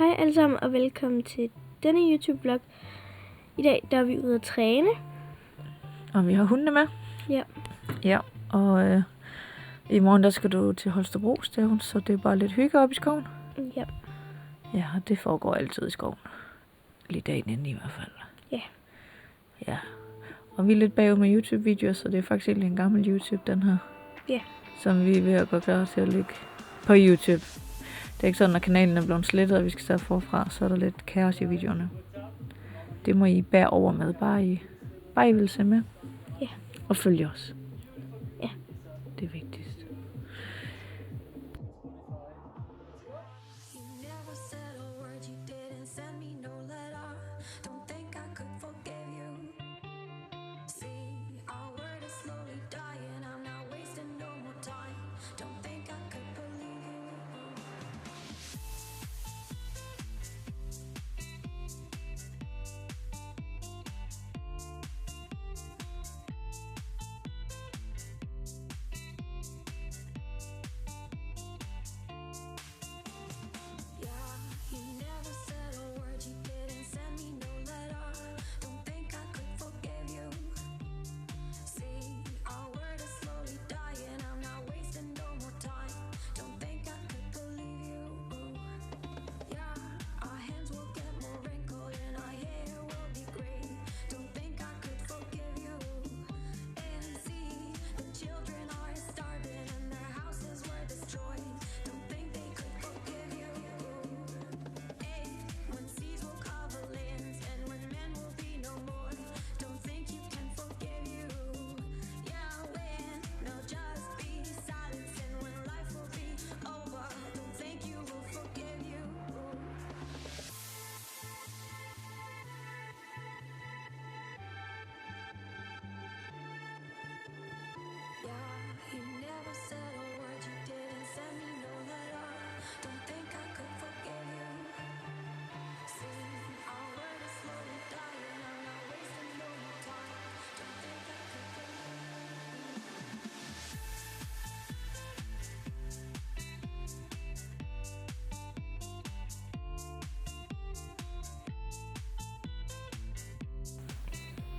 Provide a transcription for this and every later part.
Hej alle sammen og velkommen til denne YouTube-vlog. I dag der er vi ude at træne. Og vi har hundene med. Ja. Ja, og i morgen der skal du til Holstebro stævn, så det er bare lidt hygge op i skoven. Ja. Ja, det foregår altid i skoven. Lige dagen inden i hvert fald. Ja. Ja. Og vi er lidt bagud med YouTube-videoer, så det er faktisk egentlig en gammel YouTube, den her. Ja. Som vi er ved at gå klar til at lægge på YouTube. Det er ikke sådan, at kanalen er blevet slettet, og vi skal starte forfra, så er der lidt kaos i videoerne. Det må I bære over med, bare I vil se med. Ja. Og følge os. Ja. Det er vigtigst.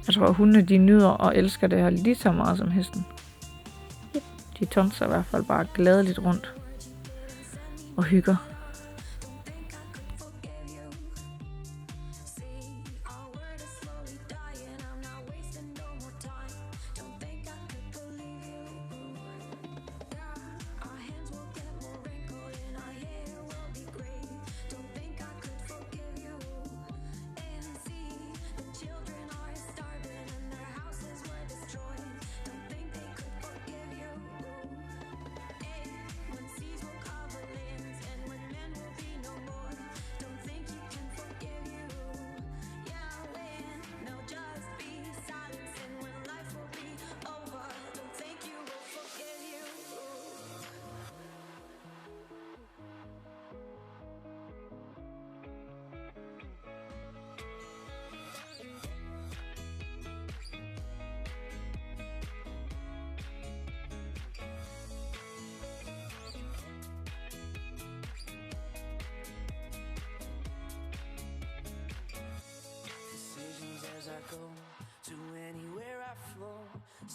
Jeg tror, at hundene de nyder og elsker det her lige så meget som hesten. Yep. De tonser i hvert fald bare gladeligt rundt og hygger.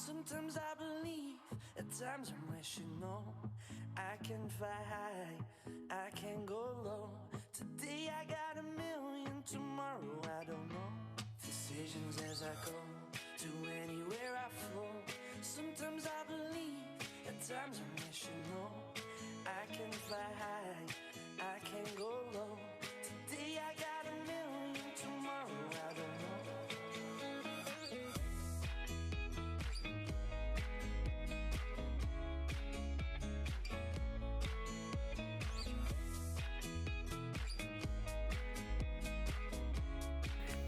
Sometimes I believe, at times I'm wishing, no, I can fly high, I can go low. Today I got a million, tomorrow I don't know. Decisions as I go, to anywhere I flow. Sometimes I believe, at times I'm wishing, no, I can fly high, I can go low. Today I got a million, tomorrow I don't know.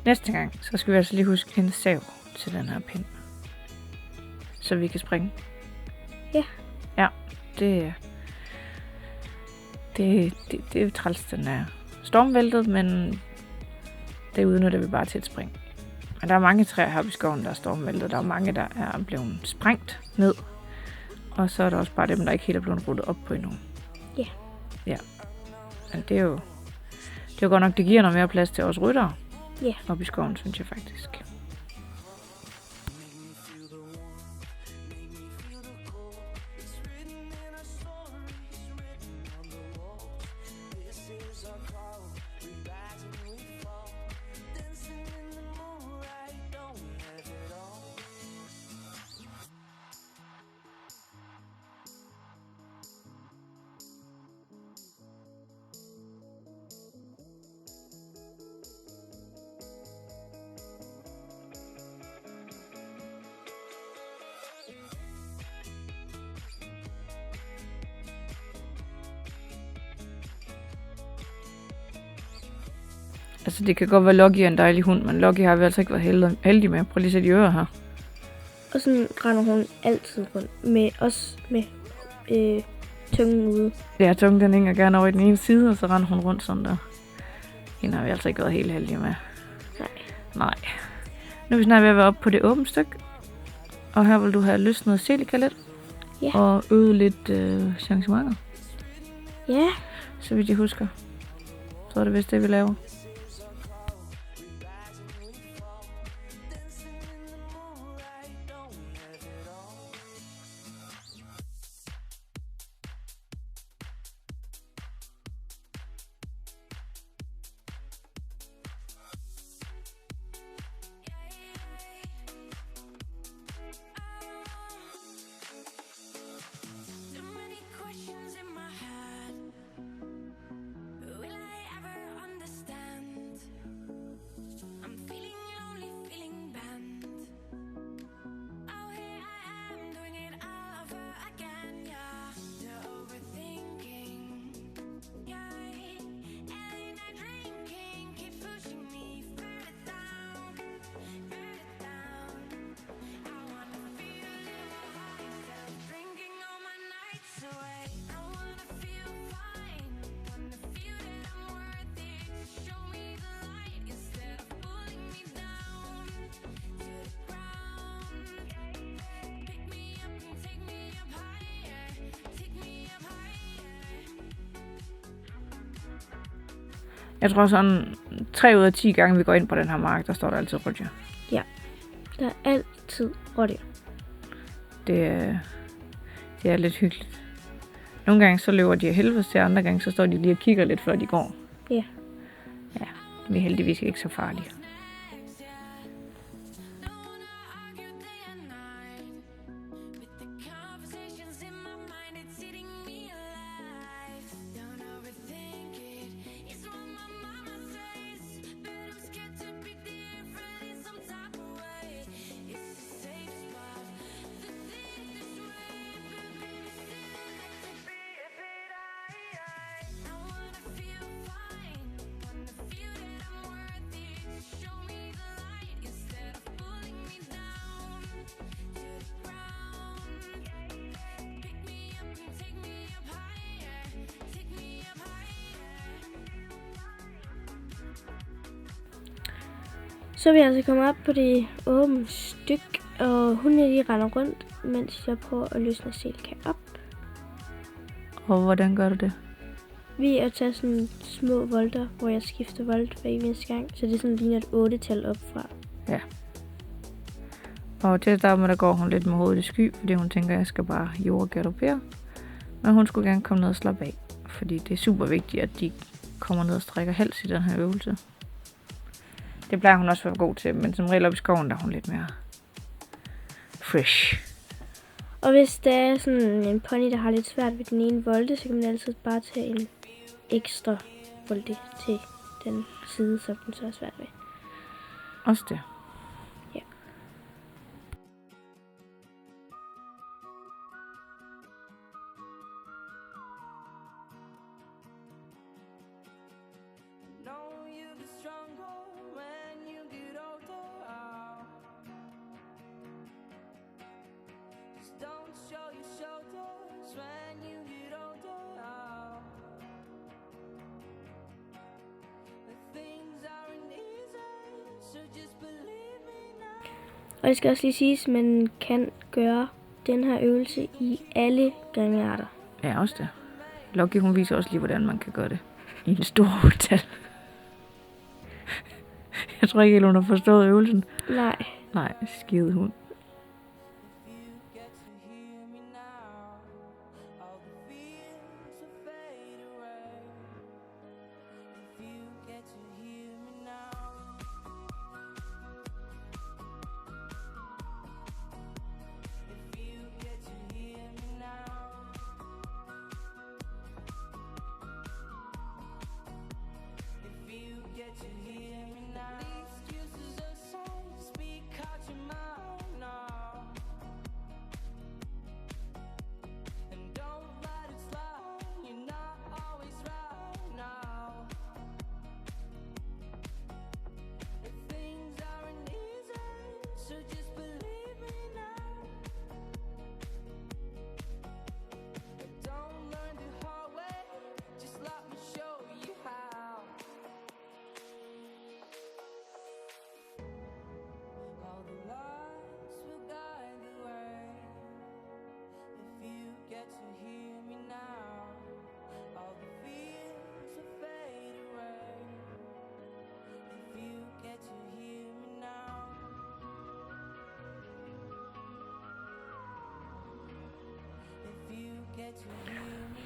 Næste gang, så skal vi altså lige huske en sav til den her pind. Så vi kan springe. Ja. Ja, det er træls, den er stormvæltet, men det udnytter vi bare til et spring. Og der er mange træer her i skoven, der er stormvæltet. Der er mange, der er blevet sprængt ned. Og så er der også bare dem, der ikke helt er blevet ruttet op på endnu. Ja. Ja. Men det er jo Det er godt nok, det giver noget mere plads til os ryttere. Ja. Oppe i skoven, synes jeg faktisk. Altså, det kan godt være, Lucky er en dejlig hund, men Lucky har vi altså ikke været heldig med. Prøv lige at se de ører her. Og sådan render hun altid rundt. Også med tungen ude. Ja, tungen den hænger gerne over i den ene side, og så render hun rundt sådan der. Hende har vi altså ikke været helt heldige med. Nej. Nu er vi snart ved at være oppe på det åbne stykke. Og her vil du have løsnet Celica lidt. Ja. Og øvet lidt changementer. Ja. Så vidt jeg husker. Så er det vist det, vi laver. Jeg tror sådan 3 ud af 10 gange, vi går ind på den her mark, der står der altid Roger. Ja, der er altid Roger. Det er lidt hyggeligt. Nogle gange så løber de af helvede til, andre gange så står de lige og kigger lidt, før de går. Ja. Ja, vi er heldigvis ikke så farlige. Så er vi altså kommet op på det åbne stykke, og hundene lige render rundt, mens jeg prøver at løsne Celica op. Og hvordan gør du det? Vi er taget sådan små volter, hvor jeg skifter volt hver eneste gang, så det sådan ligner et 8-tal opfra. Ja. Og til at starte med, der går hun lidt med hovedet i sky, fordi hun tænker, at jeg skal bare jordgaloppere. Men hun skulle gerne komme ned og slappe af, fordi det er super vigtigt, at de kommer ned og strækker hals i den her øvelse. Det plejer hun også at være god til, men som regel op i skoven, der er hun lidt mere fresh. Og hvis der er sådan en pony, der har lidt svært ved den ene volte, så kan man altid bare tage en ekstra volte til den side, som den så er svært ved. Også det. Ja. Og det skal også lige siges, at man kan gøre den her øvelse i alle gangarter. Ja, også det. Lucky, hun viser også lige, hvordan man kan gøre det i en stor hotel. Jeg tror ikke helt, hun har forstået øvelsen. Nej. Nej, skide hund.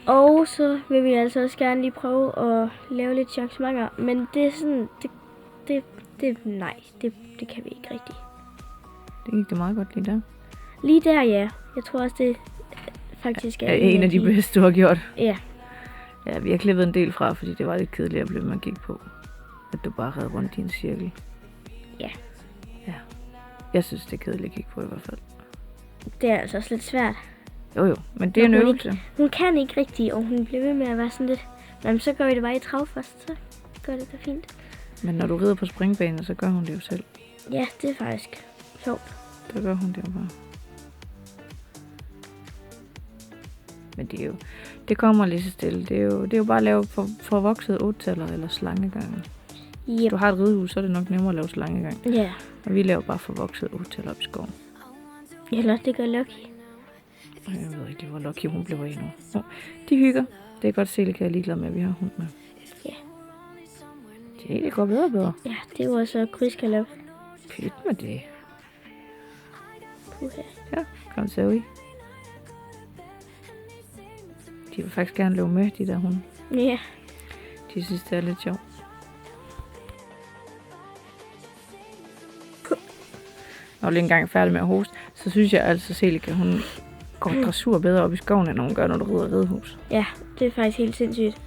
Og så vil vi altså også gerne lige prøve at lave lidt changementer. Men det er sådan, nej, det kan vi ikke rigtigt. Det gik det meget godt lige der. Lige der, ja. Jeg tror også, det faktisk er en af de bedste, du har gjort. Ja. Ja, vi har klippet en del fra, fordi det var lidt kedeligt at blive, man gik på. At du bare red rundt i en cirkel. Ja. Ja. Jeg synes, det er kedeligt at kigge på i hvert fald. Det er altså også lidt svært. Jo, men det er en øvelse. Hun kan ikke rigtigt, og hun bliver ved med at være sådan lidt... Men så gør vi det bare i trav først, så gør det da fint. Men når du rider på springbanen, så gør hun det jo selv. Ja, det er faktisk sjovt. Så gør hun det jo bare. Men det kommer lige så stille. Det er jo bare at lave forvoksede 8-taller eller slangegange. Yep. Du har et ridehus, så er det nok nemmere at lave slangegang. Ja. Og vi laver bare forvoksede 8-taller op i skoven. Eller det gør Lucky. Jeg ved ikke, hvor Lucky hun blev af nu. De hygger. Det er godt se, at jeg er ligeglad med, at vi har hund med. Ja. Det går bedre og bedre. Ja, det var så krydskalop. Pyt med det. Puha. Ja, kom så ud. De vil faktisk gerne løbe med, de der hunde. Ja. De synes, det er lidt sjovt. Når du lige engang er færdig med at hoste, så synes jeg altså, at Selika, hun går dressur bedre op i skoven, end hun gør, når du rider ridehus. Ja, det er faktisk helt sindssygt.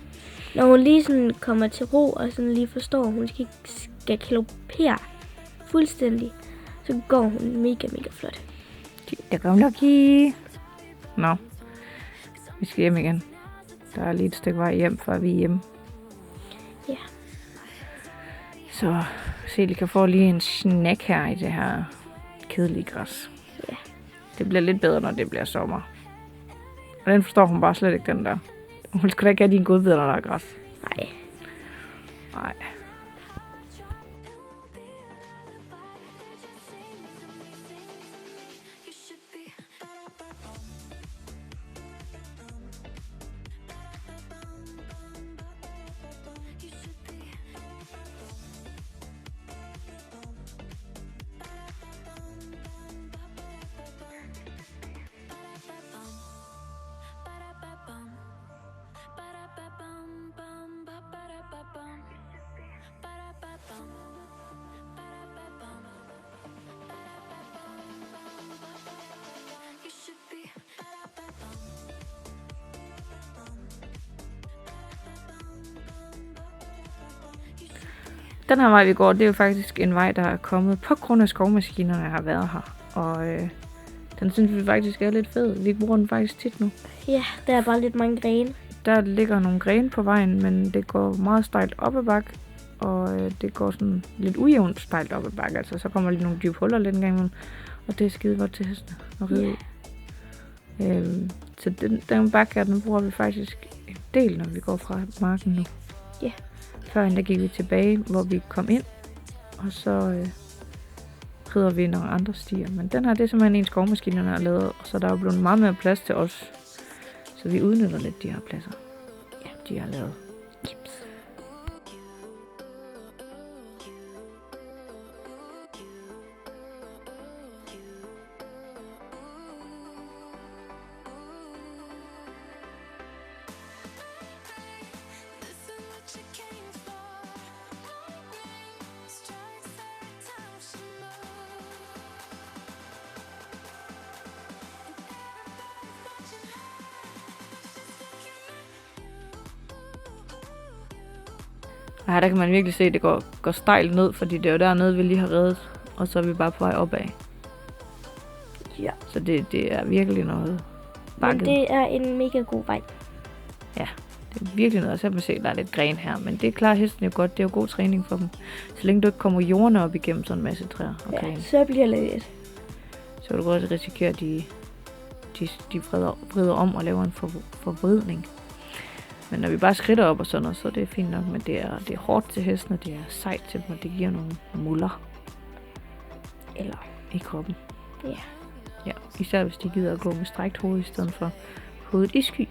Når hun lige sådan kommer til ro, og sådan lige forstår, at hun skal galopere fuldstændig, så går hun mega flot. Der kom Lucky. Nå, vi skal hjem igen. Der er lige et stykke vej hjem, før vi er hjemme. Ja. Så Selika får lige en snack her i det her kedelige græs. Ja. Det bliver lidt bedre, når det bliver sommer. Og den forstår hun bare slet ikke, den der. Hun skal da ikke have dine godbidder, når der er græs. Nej. Nej. Den her vej, vi går, det er jo faktisk en vej, der er kommet på grund af skovmaskinerne, har været her. Og den synes vi faktisk er lidt fed. Vi bruger den faktisk tit nu. Ja, der er bare lidt mange grene. Der ligger nogle grene på vejen, men det går meget stejlt op ad bakke. Og det går sådan lidt ujævnt stejlt op ad bakke. Altså, så kommer lige nogle dybe huller lidt engang imellem. Og det er skide godt til hestene at ride. Yeah. Så den bakke her, den bruger vi faktisk en del, når vi går fra marken nu. Ja. Yeah. Førhen der gik vi tilbage, hvor vi kom ind, og så rider vi nogle andre stier. Men den her, det er simpelthen en skovmaskinerne har lavet, og så der er jo blevet meget mere plads til os. Så vi udnytter lidt de her pladser, ja, de har lavet. Chips. Og her der kan man virkelig se, at det går stejlt ned, fordi det er jo dernede, vi lige har reddet. Og så er vi bare på vej opad. Ja. Så det er virkelig noget bakket. Men det er en mega god vej. Ja, det er virkelig noget. Så kan man se, at der er lidt gren her. Men det klarer hesten jo godt. Det er jo god træning for dem. Så længe du ikke kommer jordene op igennem sådan en masse træer og grene. Ja, så bliver det lidt. Så kan du godt risikere, at de vrider om og laver en forvridning. Men når vi bare skrider op og sådan noget, så er det fint nok. Men det er hårdt til hesten, og det er sejt til dem, og det giver nogle muller. Eller i kroppen. ja. Ja, især hvis de gider at gå med strækt hoved i stedet for hovedet i sky.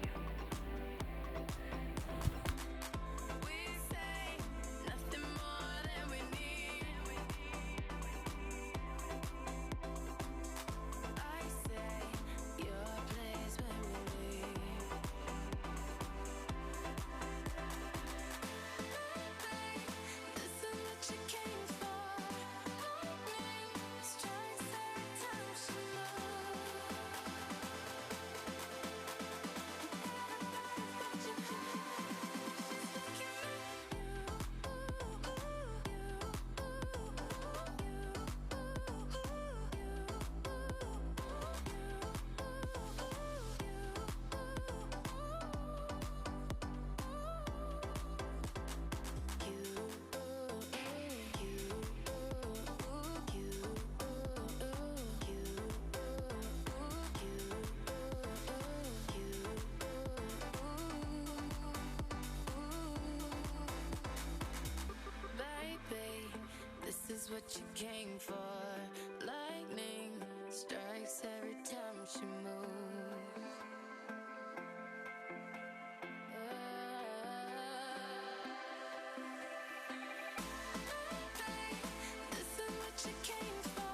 Is what you came for. Lightning strikes every time she moves. This is what you came for.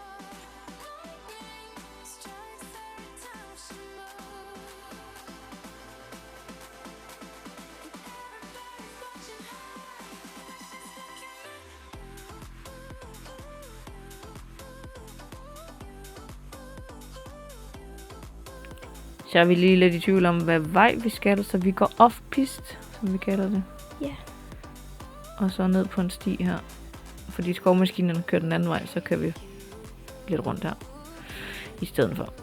Lightning strikes every time she moves. Everybody's watching her. Så er vi lige lidt i tvivl om, hvad vej vi skal, så vi går off-pist, som vi kalder det. Ja. Og så ned på en sti her. Fordi skovmaskinerne kører den anden vej, så kan vi lidt rundt her. I stedet for.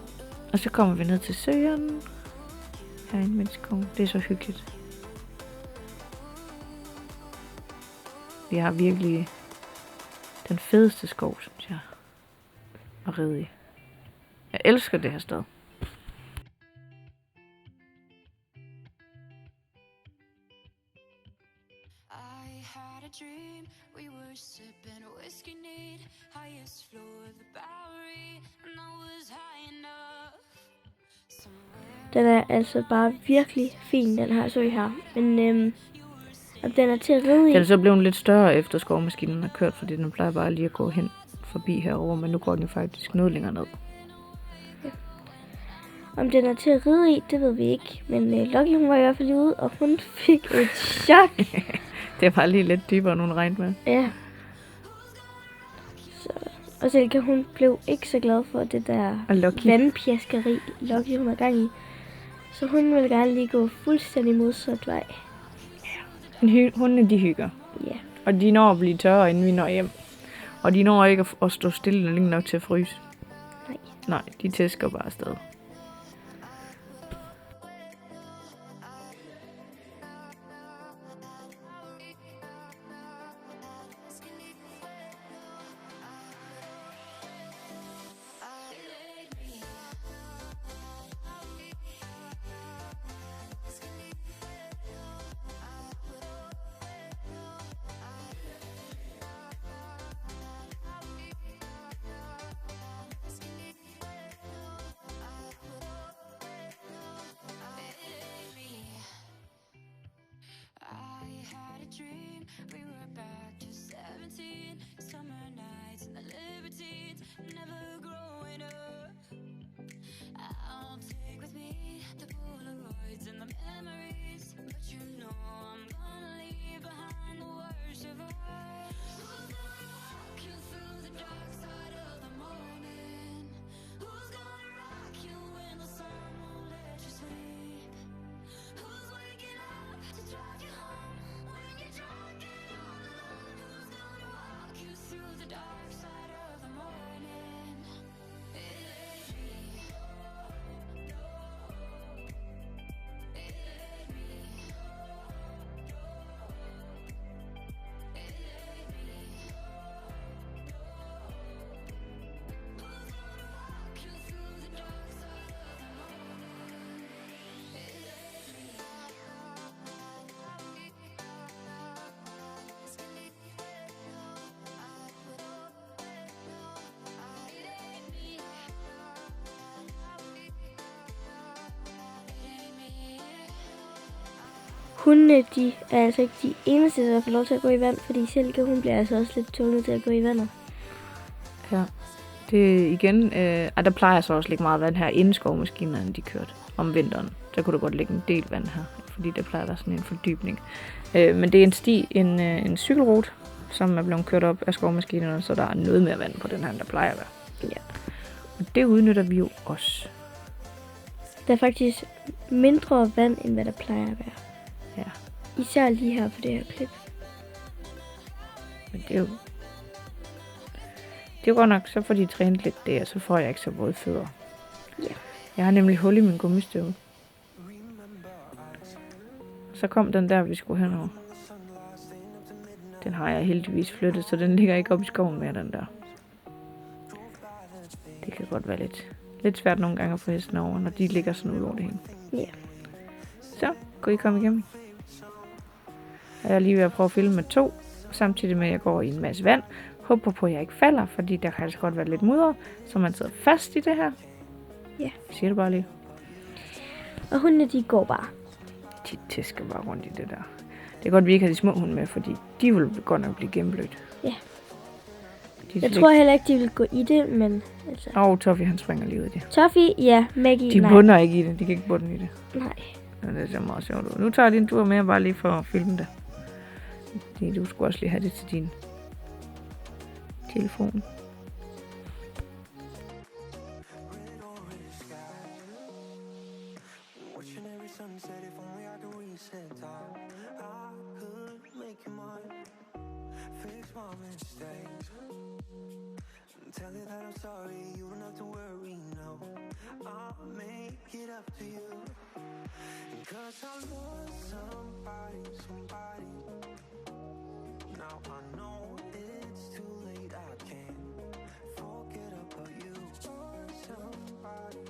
Og så kommer vi ned til søen. Herinde med skov. Det er så hyggeligt. Vi har virkelig den fedeste skov, synes jeg. At ride i. Jeg elsker det her sted. Dream. We were sipping whiskey neat, highest floor of the Bowery, and I was high enough. Den er altså bare virkelig fin, den her sø her. Men og den er til at ride i. Den er så blevet lidt større efter skovmaskinen har kørt, fordi den plejer bare lige at gå hen forbi herover, men nu går den jo faktisk noget længere ned. Ja. Om den er til at ride i, det ved vi ikke. Men Lucky, hun var i hvert fald ude, og hun fik et chok. Det var lige lidt dybere, end hun regnede med. Ja. Så. Og Silke, hun blev ikke så glad for det der vandpjaskeri, Lucky hun har gang i. Så hun ville gerne lige gå fuldstændig modsat vej. Hundene, de hygger. Ja. Og de når at blive tørre, inden vi når hjem. Og de når ikke at stå stille længe nok til at fryse. Nej. Nej, de tæsker bare afsted. dark side of the morning. It led me. It led me. It led me. Who's gonna walk you through the dark side of the morning? It led me. Hundene, de er altså ikke de eneste, der får lov til at gå i vand, fordi Silke, hun bliver altså også lidt tvunget til at gå i vandet. Ja. Det er igen, der plejer så også at ligge meget vand her, inden skovmaskinerne de kørte om vinteren. Så kunne der godt ligge en del vand her, fordi der plejer der sådan en fordybning. Men det er en sti, en cykelrute, som er blevet kørt op af skovmaskinerne, så der er noget mere vand på den her, end der plejer at være. Ja. Og det udnytter vi jo også. Der er faktisk mindre vand, end hvad der plejer at være. Ja. Især lige her på det her klip. Men det er jo godt nok, så får de trænet lidt der, så får jeg ikke så våde fødder. Ja. Jeg har nemlig hul i min gummistøvle. Så kom den der, vi skulle henover. Den har jeg heldigvis flyttet, så den ligger ikke op i skoven mere, den der. Det kan godt være lidt svært nogle gange at få hesten over, når de ligger sådan ud over det hele. Ja. Så, kunne I komme igennem? Jeg er lige ved at prøve at filme med 2, samtidig med at jeg går i en masse vand. Håber på, at jeg ikke falder, fordi der kan altså godt være lidt mudder, så man sidder fast i det her. Ja. Jeg siger det bare lige. Og hundene, de går bare. De tæsker bare rundt i det der. Det er godt, at vi ikke har de små hunde med, fordi de vil godt nok blive gennemblødt. Ja. Jeg tror heller ikke, de vil gå i det, men altså... Toffee, han springer lige ud i det. Toffee, ja. Maggie, De nej. bunder ikke i det. De kan ikke bunde i det. Nej. Ja, det ser meget sjovt ud. Nu tager jeg din tur med, bare lige for at filme det. Fordi du skulle også lige have det til din telefon. Watching every sunset, if only I could reset time. I could make you mine, fix my mistakes, and tell you that I'm sorry. You don't have to worry, no. I'll make it up to you. 'Cause I lost somebody. Now I know it's too late. I can't forget about you. Lost somebody.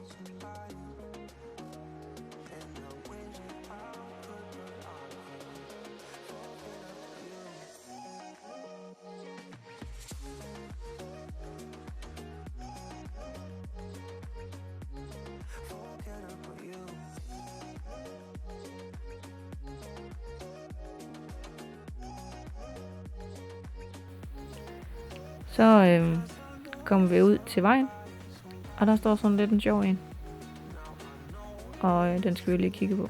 And I wish I could, but I can't forget about you. Forget about you. Så kommer vi ud til vejen. Og der står sådan lidt en sjov en. Og den skal vi lige kigge på.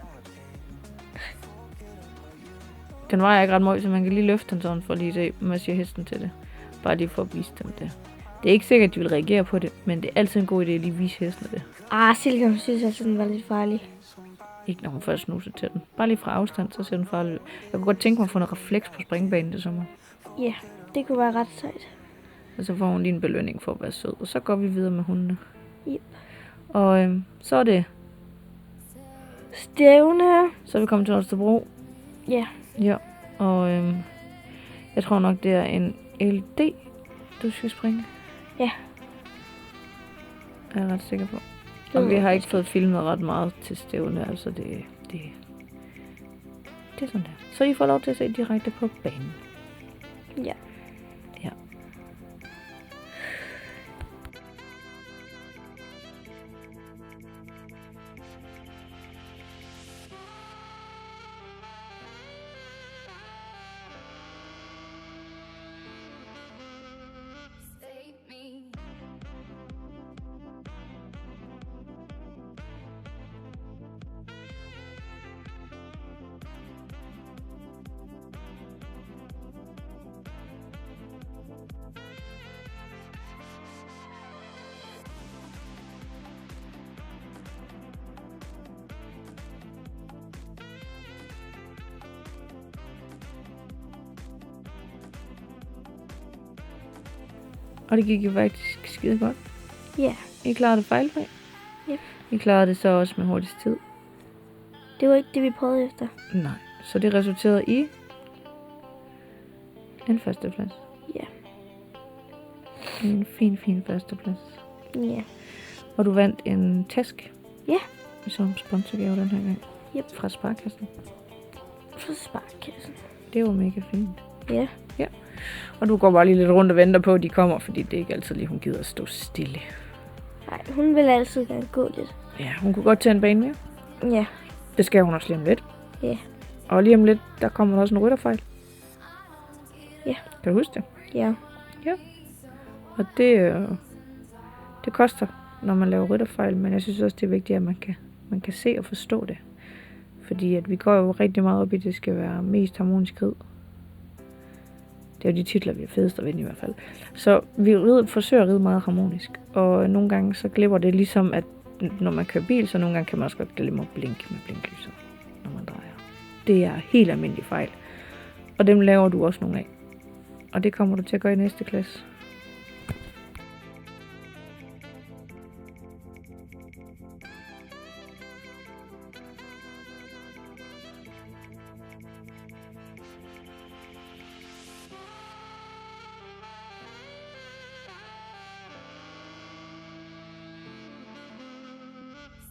Den vejer ikke ret meget, så man kan lige løfte den sådan, for lige at se, hvad siger hesten til det. Bare lige for at vise dem det. Det er ikke sikkert, at de vil reagere på det, men det er altid en god idé at lige vise hesten det. Silke, hun synes altså, den var lidt farlig. Ikke når hun først snuser til den. Bare lige fra afstand, så ser den farlig ud. Jeg kunne godt tænke mig at få noget refleks på springbanen det sommer. Ja, det kunne være ret sejt. Og så får hun lige en belønning for at være sød. Og så går vi videre med hundene. Yep. Og så er det... Stævne. Så er vi kommet til Holstebro. Ja. Ja, og jeg tror nok, det er en LD, du skal springe. Ja. Jeg er ret sikker på. Og vi har ikke fået filmet ret meget til stævne, altså det er sådan der. Så I får lov til at se direkte på banen. Ja. Ja. Save me. Og det gik jo faktisk skide godt. Ja, I klarede det fejlfri. Yep. I klarede det så også med hurtigst tid. det var ikke det, vi prøvede efter. Nej, så det resulterede i en førsteplads. Ja. En fin førsteplads. Ja. Og du vandt en task. Ja. Som sponsorgave den her gang. Yep. Fra Sparkassen. For sparkassen. Det var mega fint. Ja. Og du går bare lige lidt rundt og venter på, at de kommer, fordi det er ikke altid lige, hun gider at stå stille. Nej, hun vil altid gerne gå lidt. Ja, hun kunne godt tage en bane mere. Ja. Det skal hun også lige om lidt. Ja. Og lige om lidt, der kommer der også en rytterfejl. Ja. Kan du huske det? Ja. Og det koster, når man laver rytterfejl, men jeg synes også, det er vigtigt, at man kan se og forstå det. Fordi at vi går jo rigtig meget op i, at det skal være mest harmonisk rid. Det er jo de titler, vi er fedest at vinde i hvert fald. Så vi forsøger at ride meget harmonisk. Og nogle gange så glipper det ligesom, at når man kører bil, så nogle gange kan man også godt glemme at blinke med blinklyset, når man drejer. Det er helt almindelig fejl. Og dem laver du også nogle af. Og det kommer du til at gøre i næste klasse.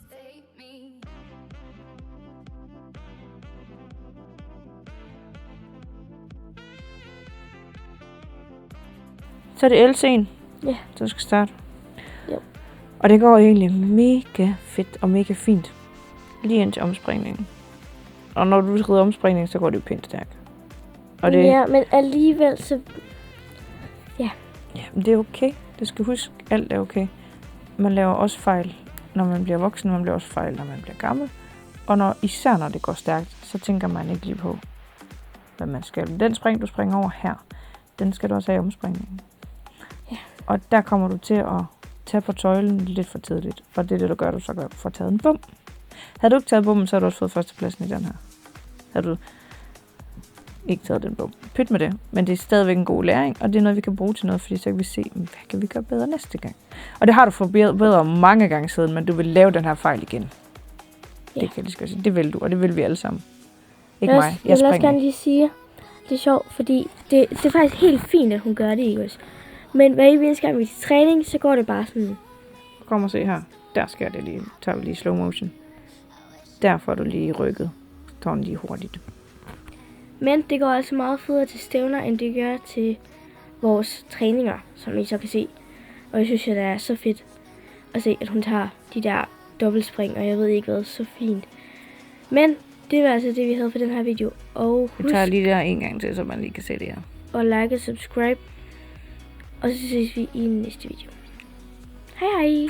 Save me. Så er det LC'en, Ja. du skal starte. Jo. Og det går egentlig mega fedt og mega fint. Lige ind til omspringningen. Og når du rider omspringning, så går det jo pænt stærkt. Og det, Ja, men alligevel så... ja, men det er okay. Det skal huske, alt er okay. Man laver også fejl, når man bliver voksen. Man bliver også fejl, når man bliver gammel. Og især når det går stærkt, så tænker man ikke lige på, hvad man skal. Den spring, du springer over her, den skal du også have i omspringningen. Ja. Og der kommer du til at tage på tøjlen lidt for tidligt. For det er det, du gør, du så får taget en bum. Havde du ikke taget bummen, så havde du også fået førstepladsen i den her. Havde du ikke taget den bum. Pyt med det. Men det er stadigvæk en god læring, og det er noget, vi kan bruge til noget, fordi så kan vi se, hvad kan vi gøre bedre næste gang. Og det har du forbedret mange gange siden, men du vil lave den her fejl igen. Ja. Det kan jeg lige sige. Det vil du, og det vil vi alle sammen. Ikke Jeg mig. vil også springer. gerne lige sige, det er sjovt, fordi det er faktisk helt fint, at hun gør det, ikke også? Men hver eneste gang vi er til træning, så går det bare sådan... Kom og se her. Der sker det lige. Tager vi lige slow motion. Der får du lige rykket. Tager den lige hurtigt. Men det går altså meget federe til stævner, end det gør til vores træninger, som I så kan se. Og jeg synes, at det er så fedt at se, at hun tager de der dobbeltspring, og jeg ved ikke hvad, så fint. Men det var altså det, vi havde for den her video. Og Vi husk tager lige der en gang til, så man lige kan se det her. at like og subscribe. Og så ses vi i næste video. Hej hej!